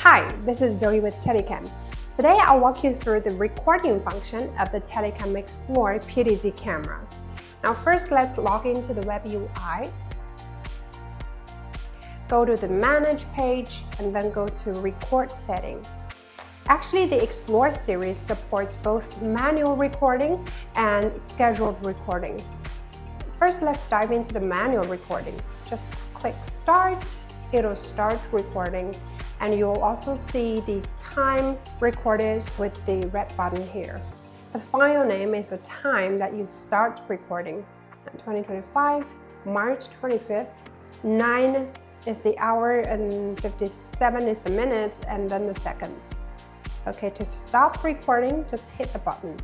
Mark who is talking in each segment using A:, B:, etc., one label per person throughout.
A: Hi, this is Zoe with Telycam. Today I'll walk you through the recording function of the Telycam Explore PTZ cameras. Now first, let's log into the web UI. Go to the Manage page and then go to Record Setting. Actually, the Explore series supports both manual recording and scheduled recording. First, let's dive into the manual recording. Just click Start, it'll start recording, and you'll also see the time recorded with the red button here. The file name is the time that you start recording. 2025, March 25th, 9 is the hour and 57 is the minute, and then the seconds. Okay, to stop recording, just hit the button.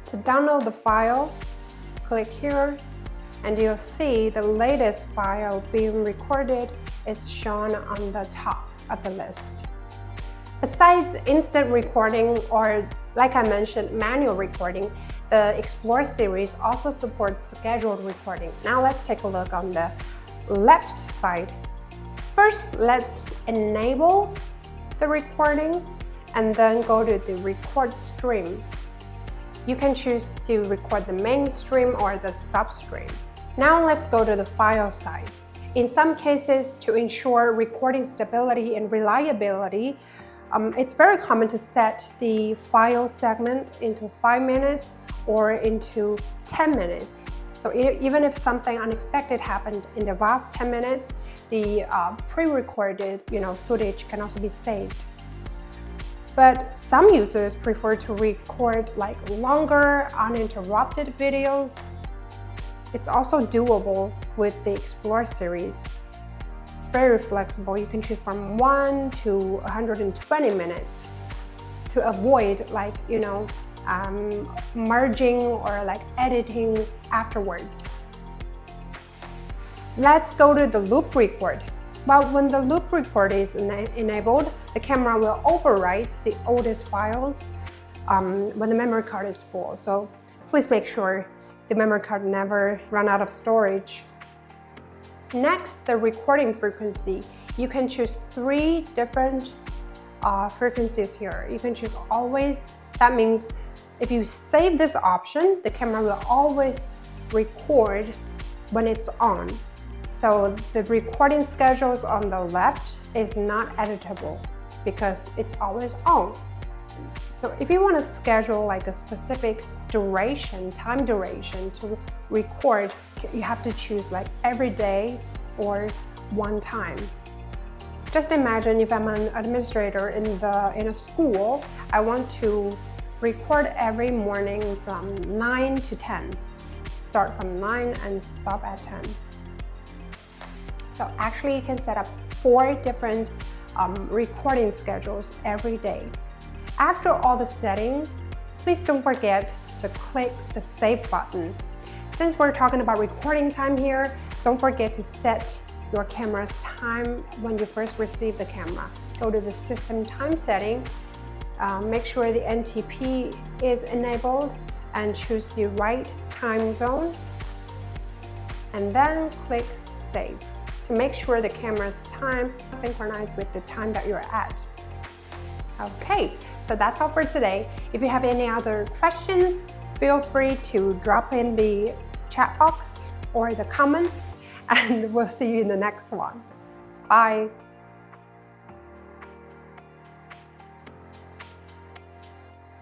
A: To download the file, click here, and you'll see the latest file being recorded is shown on the top of the list. Besides instant recording or, like I mentioned, manual recording, the Explore series also supports scheduled recording. Now let's take a look on the left side. First, let's enable the recording and then go to the record stream. You can choose to record the main stream or the substream. Now let's go to the file size. In some cases, to ensure recording stability and reliability, it's very common to set the file segment into 5 minutes or into 10 minutes. So even if something unexpected happened in the last 10 minutes, the pre-recorded footage can also be saved. But some users prefer to record like longer, uninterrupted videos. It's also doable with the Explore series. It's very flexible. You can choose from 1 to 120 minutes to avoid merging or editing afterwards. Let's go to the loop record. Well, when the loop record is enabled, the camera will overwrite the oldest files when the memory card is full. So please make sure the memory card never run out of storage. Next, the recording frequency. You can choose 3 different frequencies here. You can choose always. That means if you save this option, the camera will always record when it's on. So the recording schedules on the left is not editable because it's always on. So if you want to schedule a specific time duration to record, you have to choose every day or one time. Just imagine if I'm an administrator in a school, I want to record every morning from 9 to 10. Start from 9 and stop at 10. So actually you can set up 4 different recording schedules every day. After all the settings, please don't forget to click the Save button. Since we're talking about recording time here, don't forget to set your camera's time when you first receive the camera. Go to the System Time setting, make sure the NTP is enabled, and choose the right time zone, and then click Save to make sure the camera's time synchronizes with the time that you're at. Okay, so that's all for today. If you have any other questions, feel free to drop in the chat box or the comments, and we'll see you in the next one. Bye.